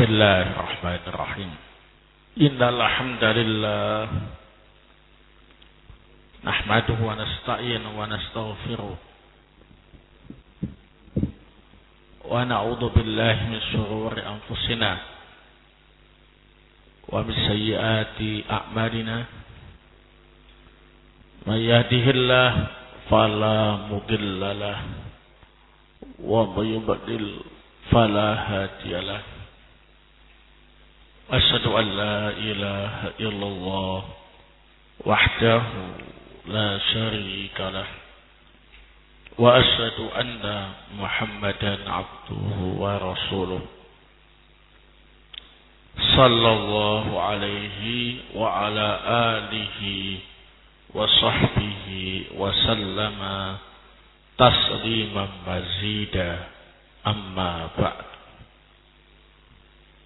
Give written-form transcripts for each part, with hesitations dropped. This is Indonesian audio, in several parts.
Bismillahirrahmanirrahim. Innal hamdalillah nahmaduhu wa nasta'inuhu wa nastaghfiruh wa na'udzu billahi min shururi anfusina wa min sayyiati a'malina. May yahdihillahu fala mudilla lahu wa may yudlil fala hadiya lahu. Asyhadu an la ilaha illallah wahdahu la syarika lah wa asyhadu anna Muhammadan abduhu wa rasuluh sallallahu alaihi wa ala alihi wa sahbihi wa sallama tasliman mazida amma ba'd.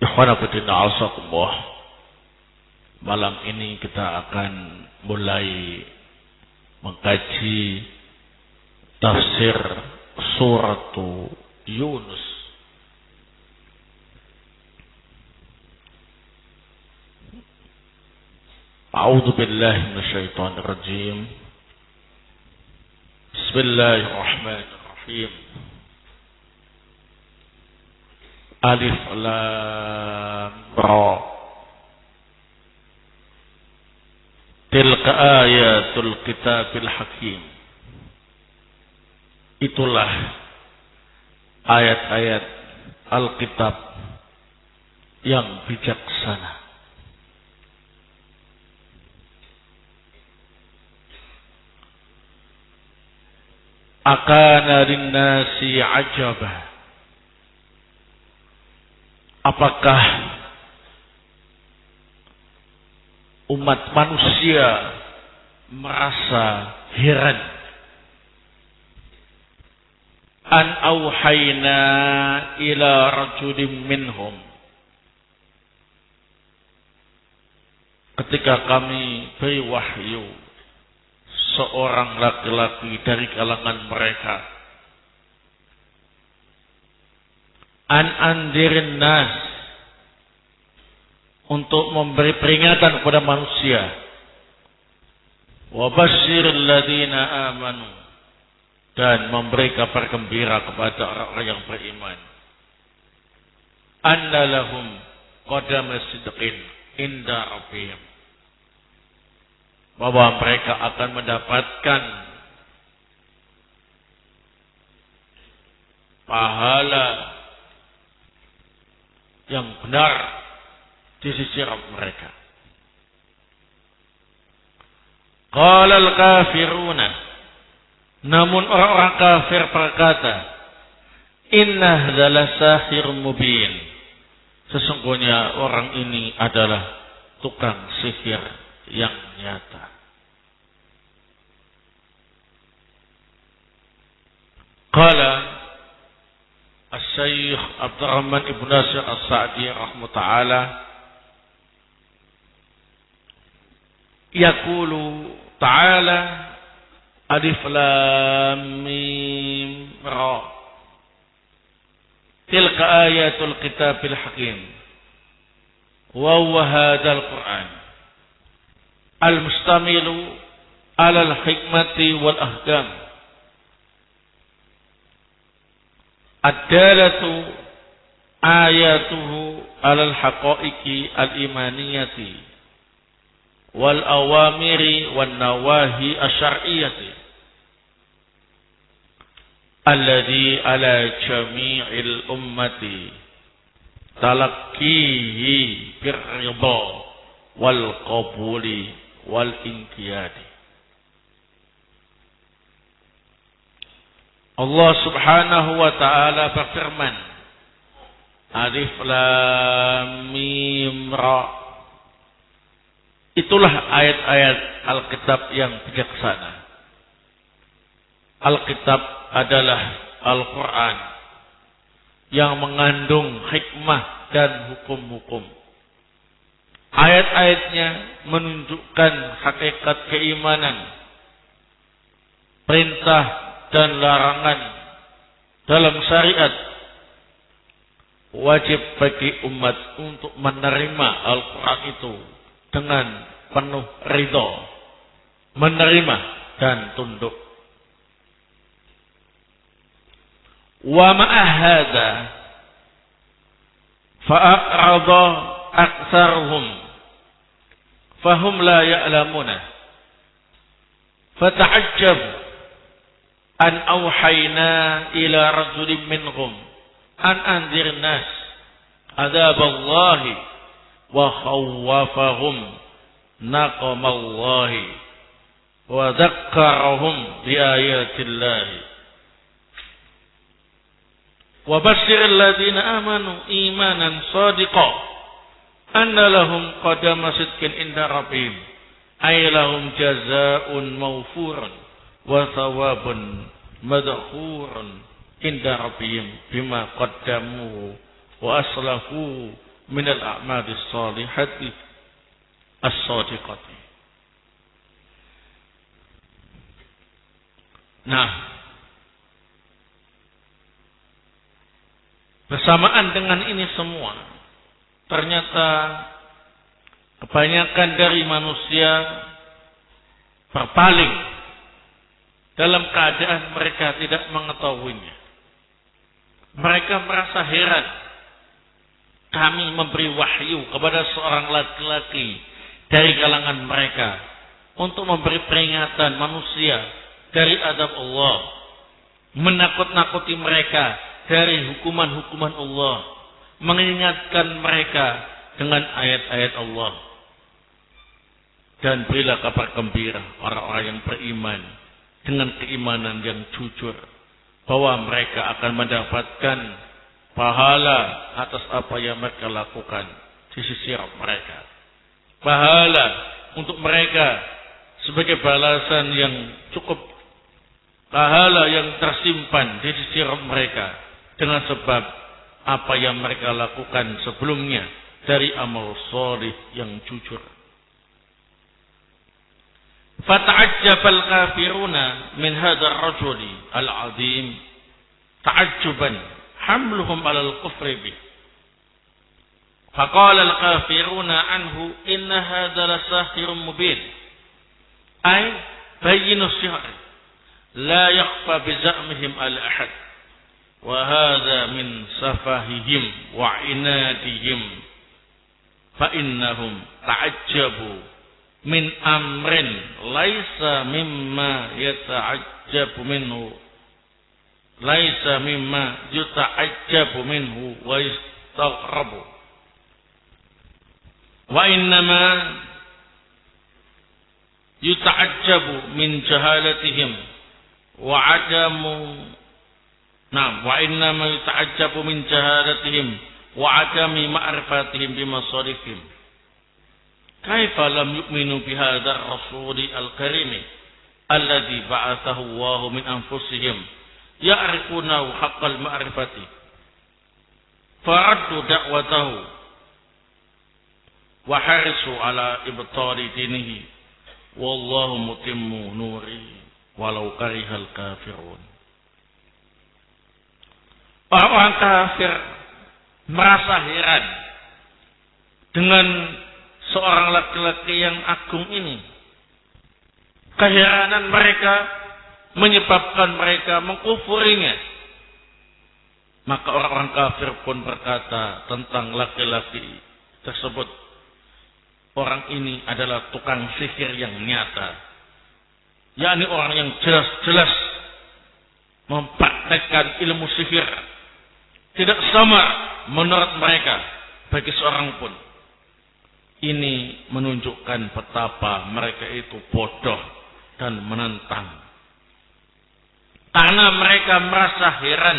Ikhwana fillah azakumullah. Malam ini kita akan mulai mengkaji tafsir surat Yunus. A'udzu billahi minasyaitonir rajim. Bismillahirrahmanirrahim. Alif lam ra. Tilka ayatul kitabil hakim. Itulah ayat-ayat Alkitab yang bijaksana. Akana linnasi ajabah. Apakah umat manusia merasa heran? An auhayna ila rajulim minhum. Ketika kami beri wahyu seorang laki-laki dari kalangan mereka. An andirin nas, untuk memberi peringatan kepada manusia. Wa basyiril ladzina amanu, dan memberi kabar gembira kepada orang-orang yang beriman. Anna lahum qadama sidqin inda rabbihim, bahwa mereka akan mendapatkan pahala yang benar di sisi Rabb mereka. Qala al-kafiruna, namun orang-orang kafir berkata, inna hadzal sahir mubin, sesungguhnya orang ini adalah tukang sihir yang nyata. Qala As-Syaikh Abdurrahman Ibn Nasir As-Sa'di rahimahullah ta'ala yaqulu ta'ala alif lam mim ra tilka ayatul kitabil hakim wa huwa hadzal Qur'an al-mustamilu 'alal hikmati wal ahkam ad-dalatu ayatuhu 'alal haqa'iqi al-imaniyati wal awamiri wan nawahi asy-syar'iyyati alladhi 'ala jami'il ummati talaqqihi bir-ridha wal qabuli wal inqiyadi. Allah Subhanahu wa ta'ala berfirman, Alif lam mim ra. Itulah ayat-ayat Alkitab yang bijaksana. Alkitab adalah Al-Quran yang mengandung hikmah dan hukum-hukum. Ayat-ayatnya menunjukkan hakikat keimanan, perintah dan larangan dalam syariat, wajib bagi umat untuk menerima Al-Quran itu dengan penuh ridho, menerima dan tunduk. Wa ma'ahada fa'arada aktsaruhum fahum la ya'lamuna fata'ajjab an awhayna ila rajulin minhum an anzir nas adzaballahi wa khawwafahum naqamallahi wa dzakkarahum bi ayatillahi wa basyiril ladzina amanu imanan shadiqan anna lahum qadama sidqin inda rabbihim ay lahum jazaa'un mawfurun wa thawabun madkhurun inda rabbihim bima qaddamu wa aslahu min al-a'mali as-salihati as-sadiqati. Nah, bersamaan dengan ini semua, ternyata kebanyakan dari manusia berpaling dalam keadaan mereka tidak mengetahuinya. Mereka merasa heran. Kami memberi wahyu kepada seorang laki-laki dari kalangan mereka untuk memberi peringatan manusia dari adab Allah, menakut-nakuti mereka dari hukuman-hukuman Allah, mengingatkan mereka dengan ayat-ayat Allah. Dan berilah kabar gembira orang-orang yang beriman dengan keimanan yang jujur, bahwa mereka akan mendapatkan pahala atas apa yang mereka lakukan di sisi Rabb mereka. Pahala untuk mereka sebagai balasan yang cukup, pahala yang tersimpan di sisi Rabb mereka dengan sebab apa yang mereka lakukan sebelumnya dari amal shalih yang jujur. Fata'ajjabal kafiruna min hadzal rajuli al-'azim ta'ajjuban hamluhum 'alal kufri bih. Faqala al-kafiruna anhu inna hadza lasahirun mubin. Ay bayyinu sihr la yakhfa bi za'mihim al-ahad. Wa hadza min safahihim wa inadihim. Fa innahum ta'ajjabu min amrin laisa mimma yata'ajjabu minhu, laisa mimma yuta'ajjabu minhu wa yastaghrabu, wa innama yuta'ajjabu min jahalatihim wa adamu wa innama yuta'ajjabu min jahalatihim wa adami ma'rifatihim bimasalihim. Kaifa lam yu'minu bihadzal rasuli al-karim alladzi ba'athahu Allahu min anfusihim ya'rifunahu haqqal ma'rifati faraddu da'watahu wa harisu ala ibtali dinihi wallahu mutimmu nuri walau karihal kafirun. Orang-orang kafir merasa heran dengan seorang laki-laki yang agung ini. Keheranan mereka menyebabkan mereka mengkufurinya. Maka orang-orang kafir pun berkata tentang laki-laki tersebut, orang ini adalah tukang sihir yang nyata. Yakni orang yang jelas-jelas mempraktekkan ilmu sihir. Tidak sama menurut mereka bagi seorang pun. Ini menunjukkan betapa mereka itu bodoh dan menentang. Karena mereka merasa heran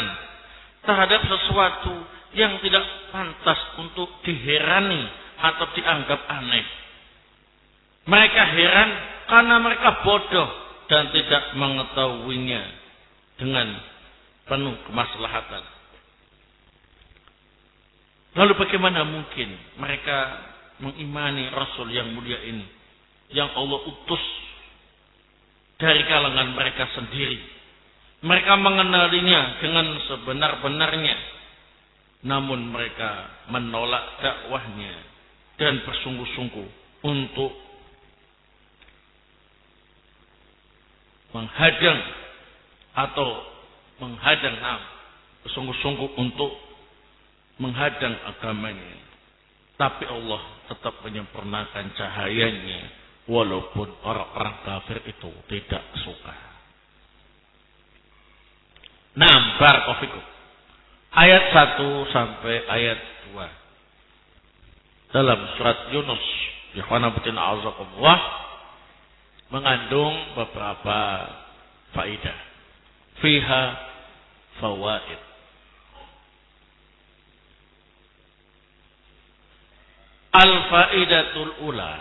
terhadap sesuatu yang tidak pantas untuk diherani atau dianggap aneh. Mereka heran karena mereka bodoh dan tidak mengetahuinya dengan penuh kemaslahatan. Lalu bagaimana mungkin mereka mengimani Rasul yang mulia ini, yang Allah utus dari kalangan mereka sendiri? Mereka mengenalinya dengan sebenar-benarnya. namun mereka menolak dakwahnya dan bersungguh-sungguh untuk menghadang bersungguh-sungguh untuk menghadang agamanya. Tapi Allah tetap menyempurnakan cahayanya walaupun orang-orang kafir itu tidak suka. Nah, barakallahu ayat 1 sampai ayat 2 dalam surat Yunus, ikhwana fillah azakumullah, mengandung beberapa faidah. Fiha fawaid. Al-faidatul ula,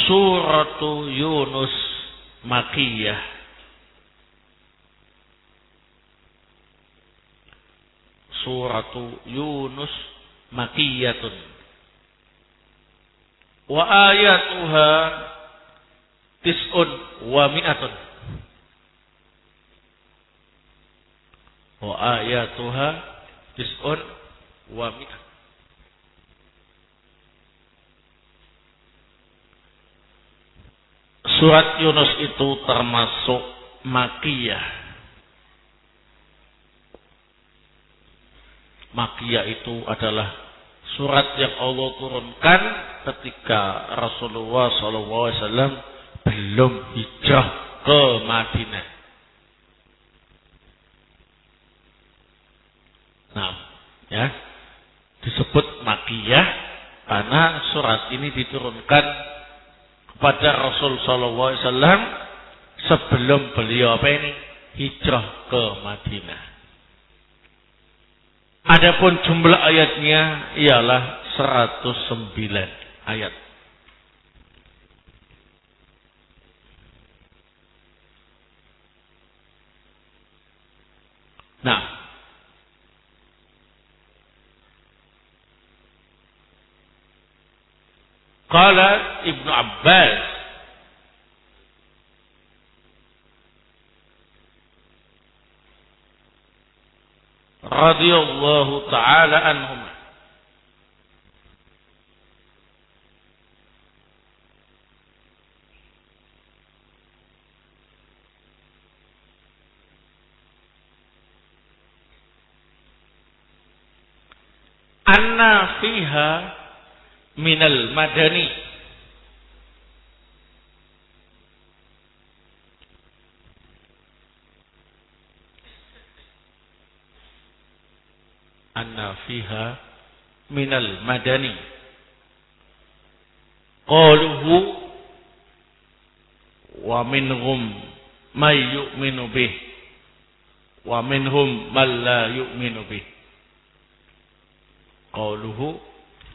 suratu Yunus Makiyah. Suratu Yunus Makiyatun. Wa ayatuha tis'un wa mi'atun. Wa ayatuha tis'un wa mi'atun. Surat Yunus itu termasuk Makiyah. Makiyah itu adalah surat yang Allah turunkan ketika Rasulullah SAW belum hijrah ke Madinah. Nah, ya, disebut Makiyah karena surat ini diturunkan kepada Rasul sallallahu alaihi wasallam sebelum beliau hijrah ke Madinah. Adapun jumlah ayatnya ialah 109 ayat. Nah, qala Ibnu Abbas radhiyallahu ta'ala anhum, anna fiha minal madani minal madani qaluhu wa minhum may yu'minu bih wa minhum man la yu'minu bih. Qaluhu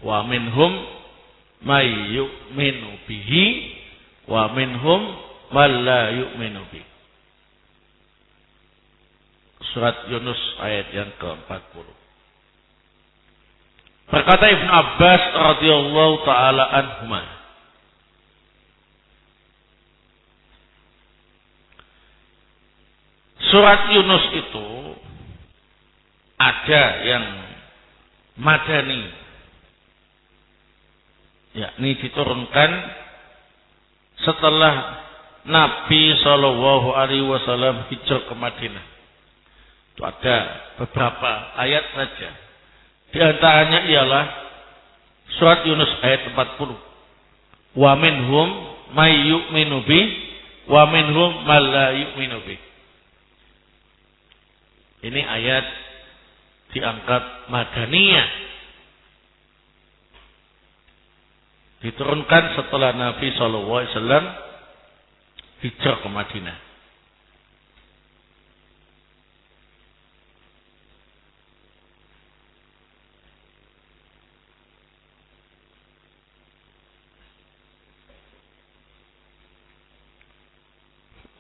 wa minhum may yu'minu bihi wa minhum man la yu'minu bih. Surat Yunus ayat yang ke-40. Berkata Ibnu Abbas radhiyallahu taala anhuma, surat Yunus itu ada yang madani, yakni diturunkan setelah Nabi sallallahu alaihi wasallam hijrah ke Madinah. Itu ada beberapa ayat saja. Di antaranya ialah surat Yunus ayat 40. Wa minhum may yu'minu bi wa minhum man la yu'minu bi. Ini ayat diangkat madaniyah. Diturunkan setelah Nabi sallallahu alaihi wasallam hijrah ke Madinah.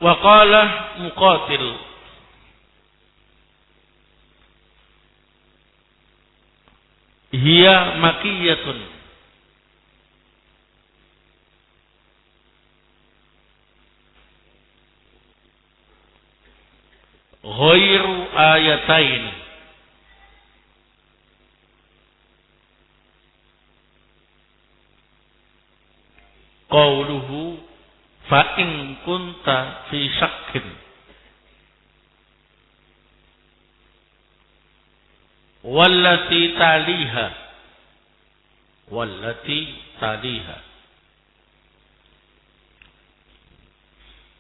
Wa qala Muqatil hiya makiyatun ghairu ayatain. Qauluhu fa in kunta fi syakkin wallati taliha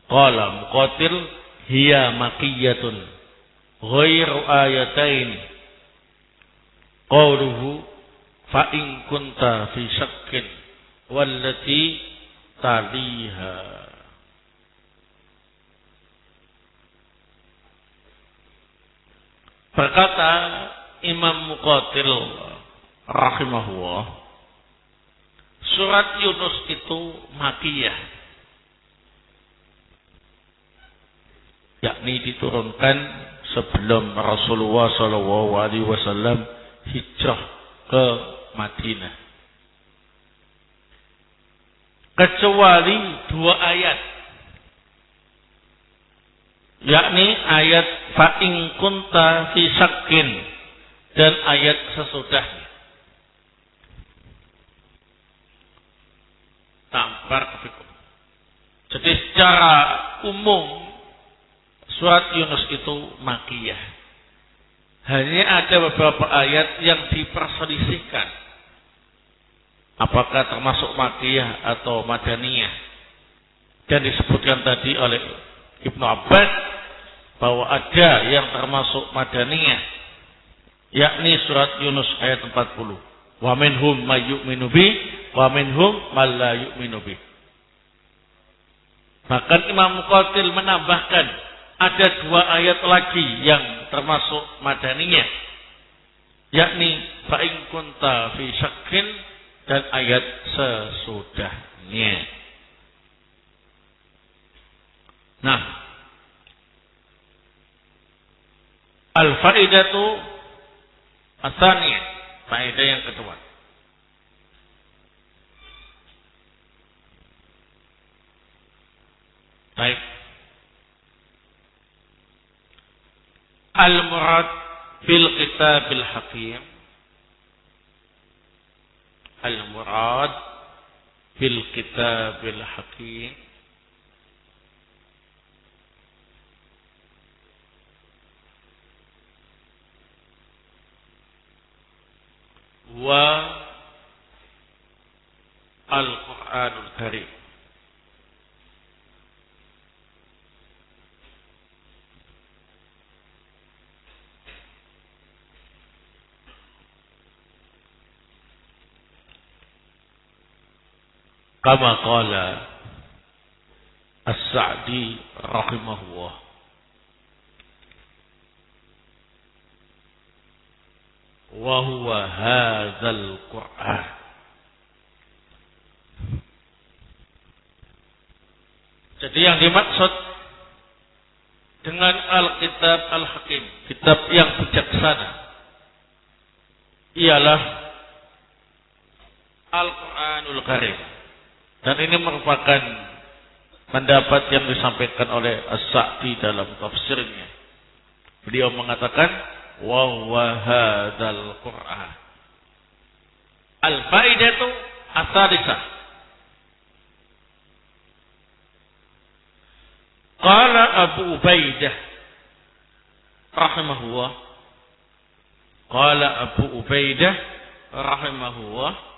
qala Muqatil hiya makiyatun ghairu ayatain. Qauluhu fa in kunta fi syakkin wallati taliha. Berkata Imam Muqatil rahimahullah, surat Yunus itu makiyah, yakni diturunkan sebelum Rasulullah SAW hijrah ke Madinah, kecuali 2 ayat, yakni ayat fa in kunta fi syakkin dan ayat sesudahnya. Tampar fikum. Jadi secara umum surat Yunus itu makiyah. Hanya ada beberapa ayat yang diperselisihkan, apakah termasuk makiyah atau madaniyah. Dan disebutkan tadi oleh Ibnu Abbas bahwa ada yang termasuk madaniyah, yakni surat Yunus ayat 40. Wa minhum may yu'minu bi wa minhum man la yu'minu bi. Bahkan Imam Muqatil menambahkan ada 2 ayat lagi yang termasuk madaniyah, yakni fa in kunta fi syakkin dan ayat sesudahnya. Nah, al-faidatu ats-tsaniyah, faedah yang kedua. Baik. Al-murad bil kitabil hakim. Al-murad bil kitabil hakim wa Al-Qur'anul Karim. Kama qala As-Sa'di rahimahullah, wa huwa hadzal Qur'an. Jadi yang dimaksud dengan Al-Kitab Al-Hakim, kitab yang bijaksana, ialah Al-Qur'anul Karim. Dan ini merupakan pendapat yang disampaikan oleh As-Sa'di dalam tafsirnya. Beliau mengatakan wa huwa hadzal Qur'an. Al-faidatu ats-tsalisah. Qala Abu Ubaidah rahimahullah. Qala Abu Ubaidah rahimahullah,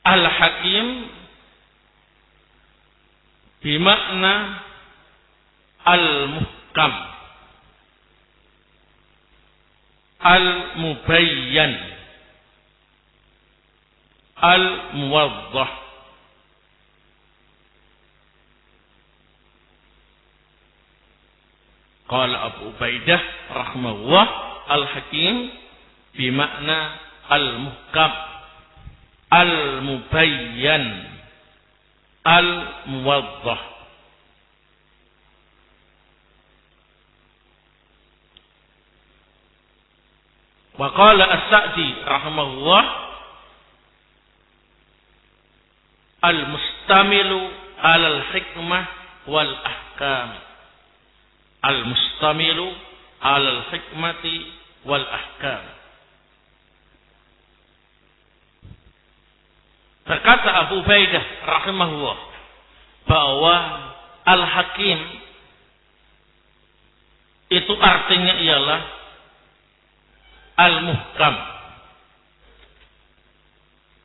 Al-Hakim bimakna Al-Muhkam, Al-Mubayyan, Al-Muwaddah. Qala Abu Ubaidah rahimahullah, Al-Hakim bimakna Al-Muhkam, Al-Mubayyan, Al-Muwaddah. Wa qala As-Sa'di rahimahullah, Al-Mustamilu alal hikmah wal ahkam. al-mustamilu 'alal hikmati wal ahkam. Berkata Abu Ubaidah rahimahullah bahwa al-hakim itu artinya ialah al-muhkam,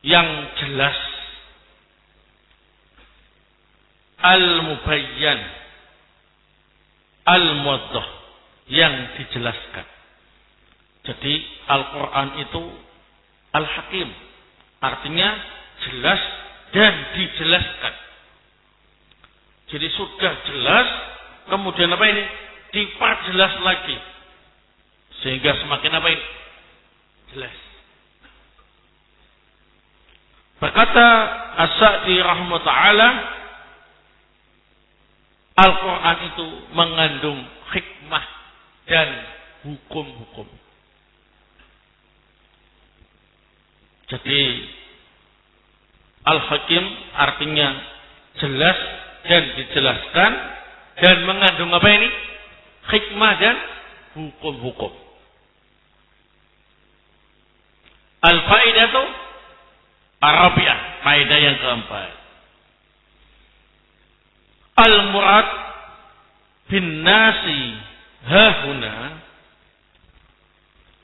yang jelas, al-mubayyan, al-muwaddah, yang dijelaskan. Jadi Al-Quran itu al-hakim, artinya jelas dan dijelaskan. Jadi sudah jelas, kemudian apa ini? Diperjelas lagi. Sehingga semakin apa ini? Jelas. Berkata As-Sa'di rahimahullah ta'ala, Al-Quran itu mengandung hikmah dan hukum-hukum. Jadi Al-Hakim artinya jelas dan dijelaskan dan mengandung apa ini? Hikmah dan hukum-hukum. Al-Faidatu Arabiah, faedah yang keempat. Al-murad bin nasi hahuna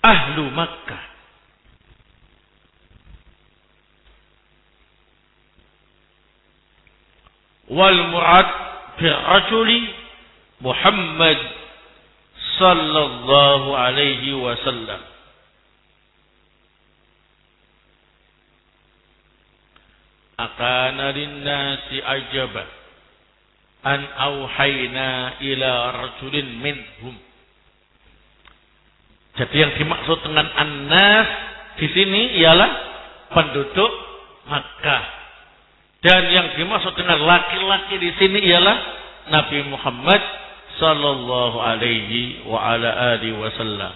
ahlu Makkah. Wal murad bil rajuli Muhammad sallallahu alaihi wasallam. Akana linnasi ajaba an auhayna ila rajulin minhum. Jadi yang dimaksud dengan an-nas di sini ialah penduduk Makkah. Dan yang dimaksud dengan laki-laki di sini ialah Nabi Muhammad sallallahu alaihi wa ala alihi wasallam.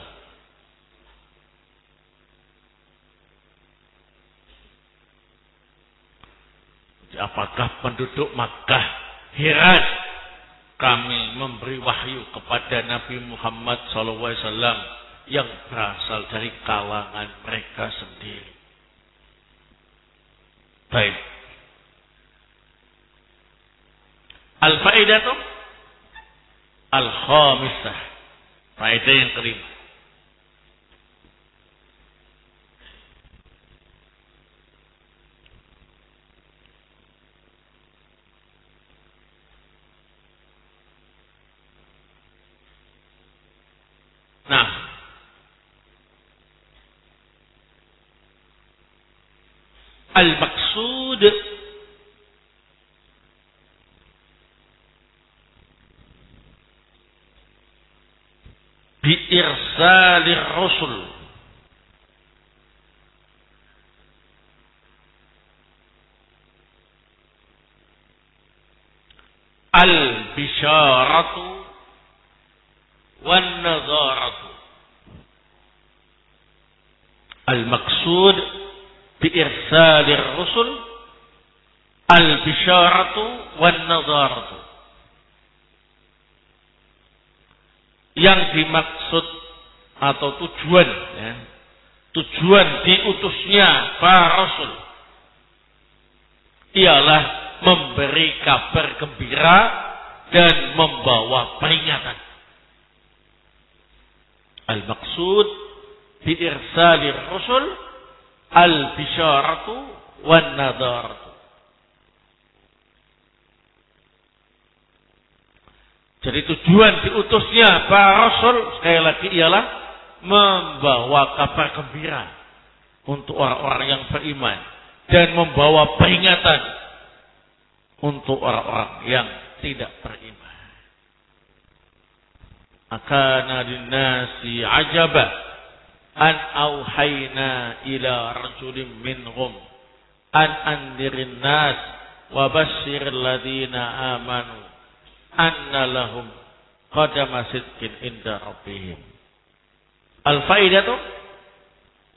Apakah penduduk Makkah heran kami memberi wahyu kepada Nabi Muhammad sallallahu alaihi wasallam yang berasal dari kalangan mereka sendiri? Baik. Al-faidatu al-khamisah. Faedah yang kelima. Nah, al-maqsud bi'irsalir rusul al-bisharatu wan nadharatu. Al-maqsud bi'irsalir rusul al-bisharatu wan nadharatu. Yang dimaksud atau tujuan, ya, tujuan diutusnya para rasul ialah memberi kabar gembira dan membawa peringatan. Al-maqsud bi irsalir rusul al-bisyaratu wan nadharatu. Jadi tujuan diutusnya para rasul sekali lagi ialah membawa kabar gembira untuk orang-orang yang beriman dan membawa peringatan untuk orang-orang yang tidak beriman. Akana linnasi ajaba an auhayna ila rajulin minhum an andirin nas wa basyiril ladina amanu anna lahum qadama sidqin inda rabbihim. Al-faidatu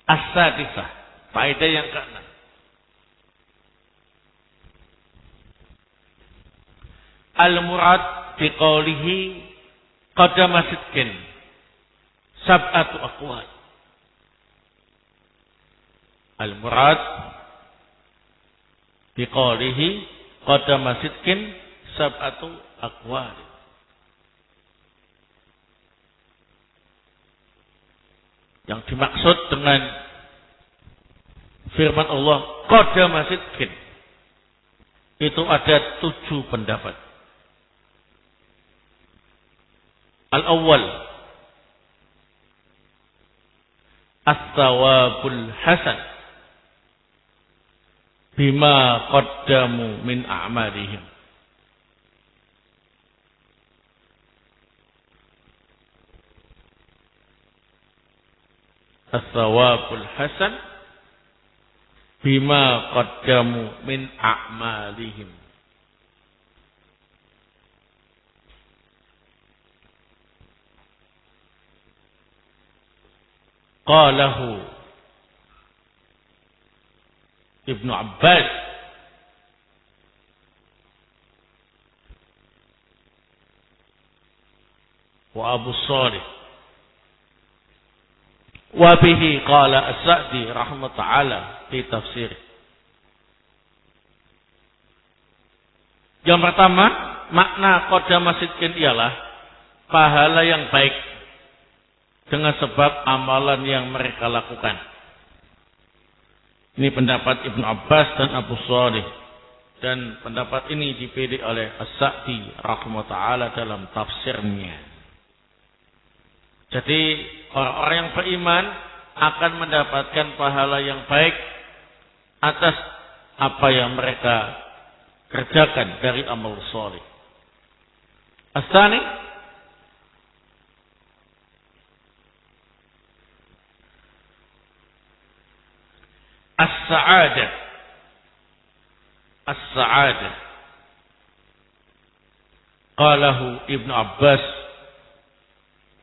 as-sadisah. Faedah yang ke-6. Al-murad biqaulihi qadama sidqin sab'atu aqwal. Al-murad biqaulihi qadama sidqin sab'atu aqwal. Yang dimaksud dengan firman Allah qadama sidqin itu ada 7 pendapat. Al-awwal as-sawabul hasan bima qaddamu min a'malihim. As-sawabul hasan bima qaddamu min a'malihim. Qalahu Ibnu Abbas wa Abu Shalih wa bihi qala As-Sa'di rahimahullah ta'ala fi tafsir. Yang pertama, makna qadama sidqin ialah pahala yang baik dengan sebab amalan yang mereka lakukan. Ini pendapat Ibnu Abbas dan Abu Shalih, dan pendapat ini dipilih oleh As-Sa'di rahimahullah ta'ala dalam tafsirnya. Jadi orang-orang yang beriman akan mendapatkan pahala yang baik atas apa yang mereka kerjakan dari amal saleh. As-tsani as-sa'adah. As-sa'adah. Qalahu Ibnu Abbas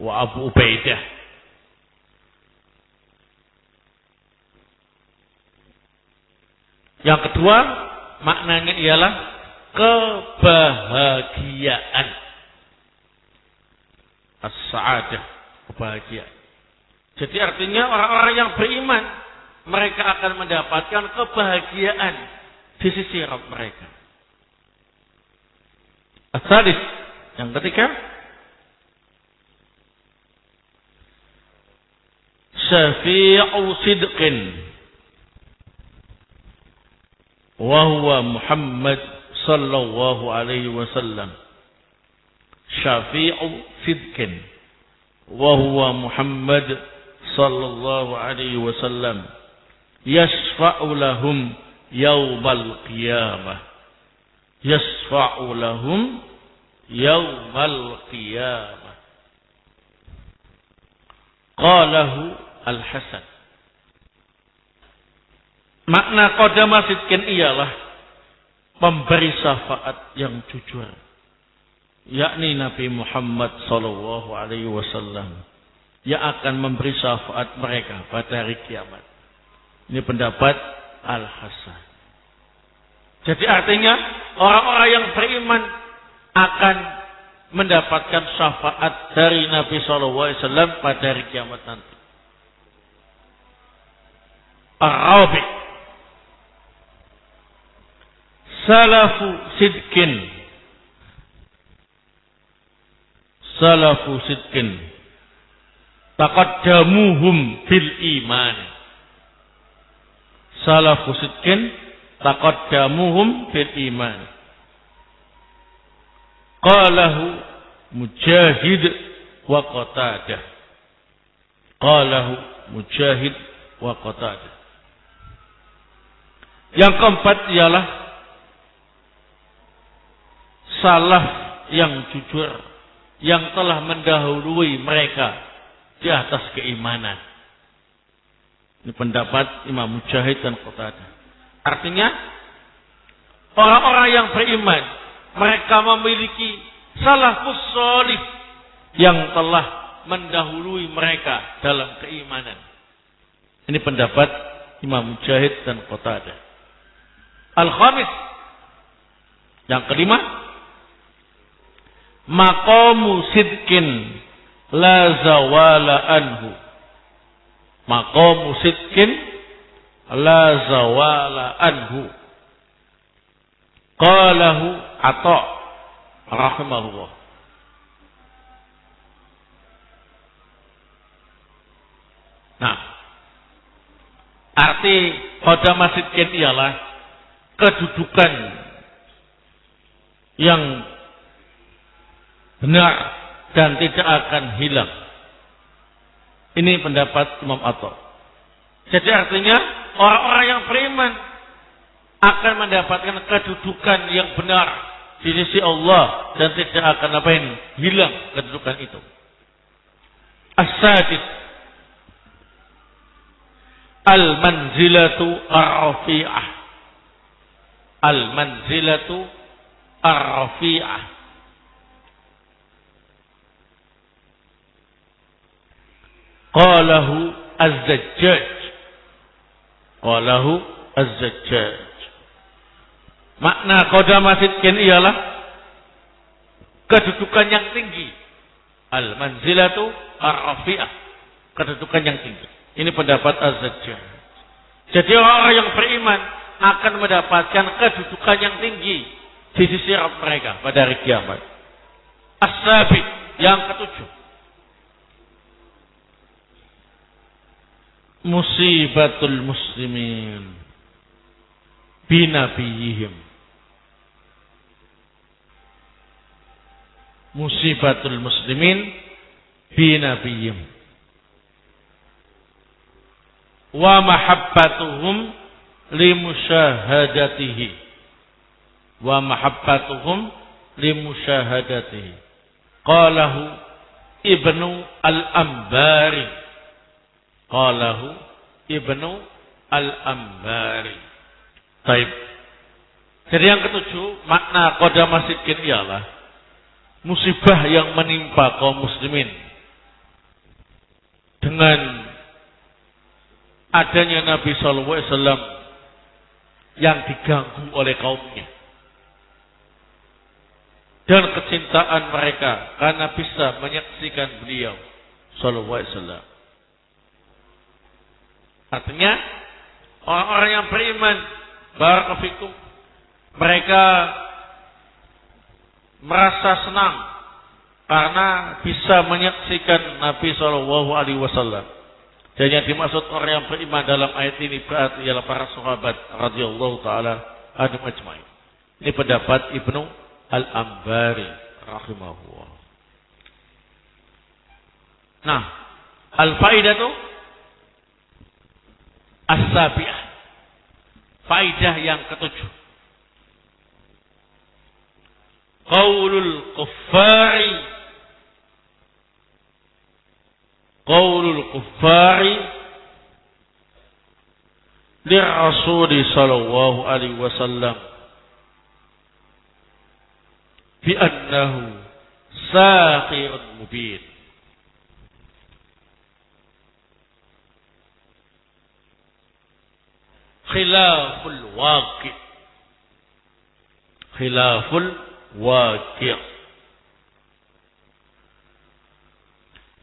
wa Abu Ubaidah. Yang kedua, maknanya ialah kebahagiaan. As-sa'adah, kebahagiaan. Jadi artinya orang-orang yang beriman, mereka akan mendapatkan kebahagiaan di sisi Rabb mereka. As-salis, yang ketiga, syafi'u sidqin wa huwa Muhammad sallallahu alaihi wasallam. Syafi'u sidqin wa huwa Muhammad sallallahu alaihi wasallam yashfa'u lahum yaumal qiyamah. Yashfa'u lahum yaumal qiyamah. Qalahu Al-Hasan. Makna qadama sidqin ialah pemberi syafaat yang jujur, yakni Nabi Muhammad sallallahu alaihi wasallam yang akan memberi syafaat mereka pada hari kiamat. Ini pendapat Al-Hasan. Jadi artinya orang-orang yang beriman akan mendapatkan syafaat dari Nabi sallallahu alaihi wasallam pada hari kiamat nanti. Ar-Rabi' salafu sidqin. Salafu sidqin taqaddamuhum fil iman. Salafu sidqin taqaddamuhum fil iman. Qalahu Mujahid wa Qatadah. Qalahu Mujahid wa Qatadah. Yang keempat ialah salaf yang jujur yang telah mendahului mereka di atas keimanan. Ini pendapat Imam Mujahid dan Qatadah. Artinya orang-orang yang beriman, mereka memiliki salafus shalih yang telah mendahului mereka dalam keimanan. Ini pendapat Imam Mujahid dan Qatadah. Al-khamis, yang kelima, maqamu sidqin la zawala anhu. Maqamu sidqin la zawala anhu. Qalahu Atha rahimahullah. Nah, arti qadama sidqin ialah kedudukan yang benar dan tidak akan hilang. Ini pendapat Imam Atha. Jadi artinya orang-orang yang beriman akan mendapatkan kedudukan yang benar di sisi Allah dan tidak akan hilang kedudukan itu. As-sadis al-manzilatu ar-rafi'ah. Al-manzilatu ar-rafi'ah. Qalahu az-Zajjaj. Qalahu az-Zajjaj. Makna qadama sidqin ialah kedudukan yang tinggi. Al-manzilatu ar-rafi'ah. Kedudukan yang tinggi. Ini pendapat az-Zajjaj. Jadi orang yang beriman akan mendapatkan kedudukan yang tinggi di sisi Rabb mereka pada hari kiamat. As-sabi, yang ketujuh. Musibatul muslimin binabiyihim. Musibatul muslimin binabiyihim. Wa mahabbatuhum limusyahadatihi. Wa mahabbatuhum limusyahadatihi. Qalahu Ibnu al-Ambari. Qalahu Ibnu al-Ambari. Baik. Jadi yang ketujuh, makna qadama sidqin ialah musibah yang menimpa kaum muslimin dengan adanya Nabi sallallahu alaihi wasallam yang diganggu oleh kaumnya dan kecintaan mereka karena bisa menyaksikan beliau sallallahu alaihi wasallam. Artinya orang-orang yang beriman, barakallahu fikum, mereka merasa senang karena bisa menyaksikan Nabi sallallahu alaihi wasallam. Dan yang dimaksud orang yang beriman dalam ayat ini berarti ialah para sahabat radhiyallahu taala anhum ajmain. Ini pendapat Ibnu al-Ambari rahimahullah. Nah, al-faidatu as-sabi'ah. Faidah yang ketujuh. Qaulul kuffari. Qaulul kuffari li Rasul sallallahu alaihi wasallam bi annahu saqirun mubin. Khilaful waqi'. Khilaful waqi'.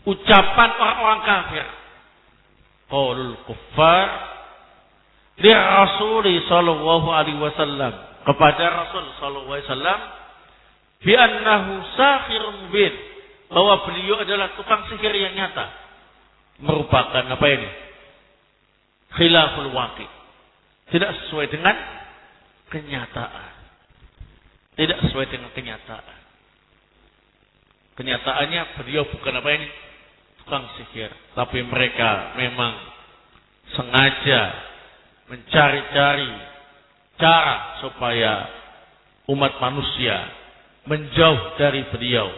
Ucapan orang-orang kafir. Qaulul kuffar li Rasul sallallahu alaihi wasallam, kepada Rasul sallallahu alaihi wasallam, bi annahu sahirun mubin, bahwa beliau adalah tukang sihir yang nyata. Merupakan apa ini? Khilaful waqi'. Tidak sesuai dengan kenyataan. Tidak sesuai dengan kenyataan. Kenyataannya beliau bukan apa ini? Tukang sihir. Tapi mereka memang sengaja mencari-cari cara supaya umat manusia menjauh dari beliau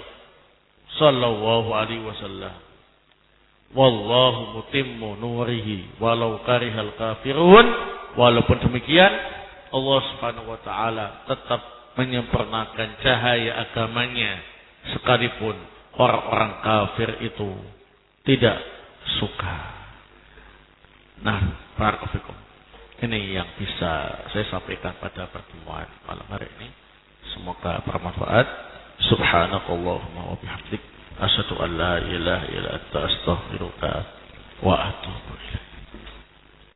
sallallahu alaihi wasallam. Wallahu mutimmu nurihi walau karihal kafirun. Walaupun demikian, Allah Subhanahu wa taala tetap menyempurnakan cahaya agamanya sekalipun orang-orang kafir itu tidak suka. Nah, barakallahu fikum. Ini yang bisa saya sampaikan pada pertemuan malam hari ini. Semoga bermanfaat. Subhanakallahumma wa bihamdik, asyhadu an la ilaha illa anta, astaghfiruka wa atubu